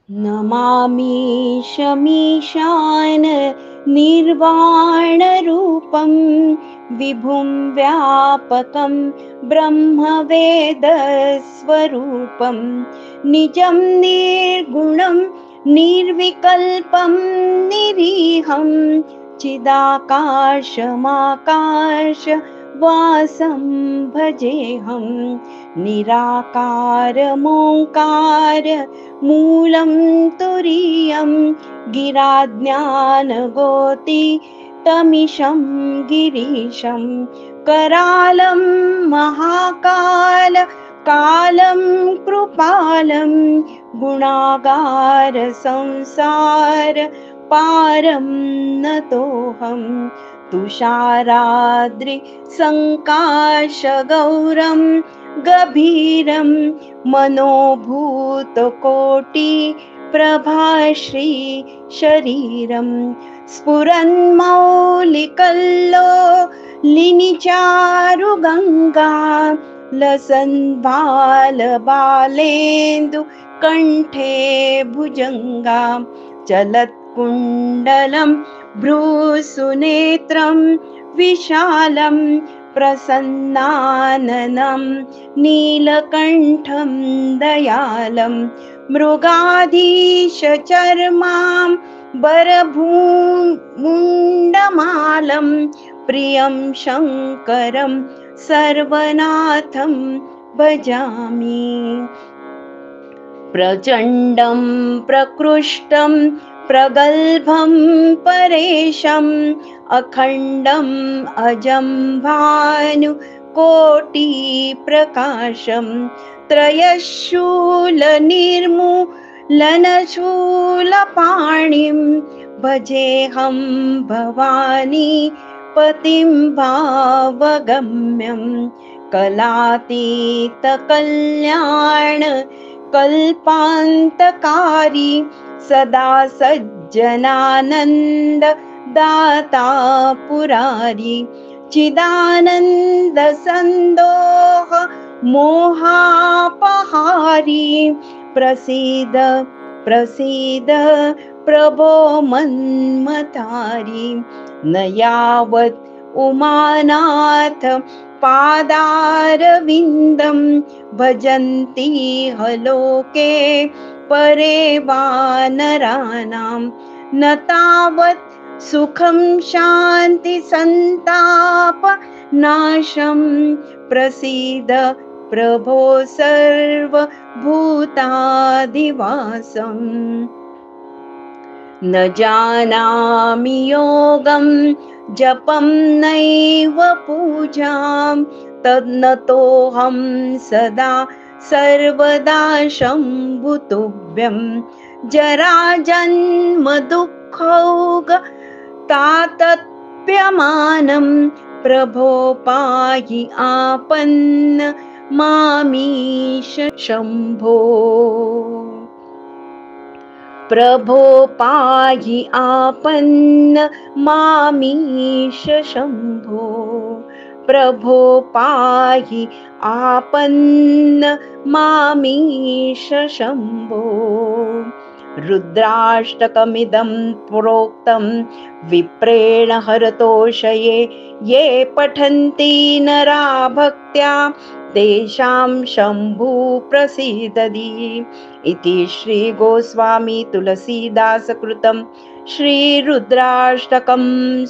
नमामि शमीशान निर्वाणरूपं विभुं व्यापकं ब्रह्मवेदस्वरूपं निजं निर्गुणं निर्विकल्पं निरीहं चिदाकाशमाकाश वासं भजेऽहं निराकारमोङ्कार मूलं तुरीयं गिराज्ञानगोति तमिशं गिरीशं करालं महाकाल कालं कृपालं गुणागार संसार पारं नतोऽहं तुषाराद्रि सङ्काशगौरं गभीरं मनोभूतकोटि प्रभाश्री शरीरं स्फुरन्मौलिकल्लो लिनिचारुगङ्गा लसन् बालेन्दु कण्ठे भुजङ्गा चलत्कुण्डलं भ्रूसुनेत्रं विशालं प्रसन्नाननं नीलकण्ठं दयालं मृगाधीशचर्मां बरभूमुण्डमालं प्रियं शङ्करं सर्वनाथं भजामि। प्रचण्डं प्रकृष्टं प्रगल्भं परेशम् अखण्डम् अजं भानुकोटिप्रकाशं त्रयशूलनिर्मूलनशूलपाणिं भजेऽहं भवानी पतिं भावगम्यं कलातीतकल्याण कल्पान्तकारी सदा सज्जनानन्द दाता पुरारी चिदानन्द सन्दोह मोहापहारी प्रसीद प्रसीद प्रभो मन्मथारी न यावत् उमानाथ पादारविन्दं भजन्ति लोके परे वानराणां न तावत् सुखं शान्ति संताप नाशं प्रसीद प्रभो सर्वभूताधिवासम् न जानामि योगं जपं नैव पूजां तन्नतोऽहं सदा सर्वदा शम्भुतुभ्यं जराजन्म दुःखौघ तातप्यमानं प्रभो पाहि आपन्न मामीश शम्भो। प्रभो पाहि आपन्न मामीश शम्भो। प्रभो पाहि आपन्न मामीश शम्भो। रुद्राष्टकमिदं प्रोक्तं विप्रेण हरतोषये ये पठन्ति नरा भक्त्या तेषां शम्भु प्रसीदति इति श्री गोस्वामी तुलसीदास कृतं श्री रुद्राष्टकम्।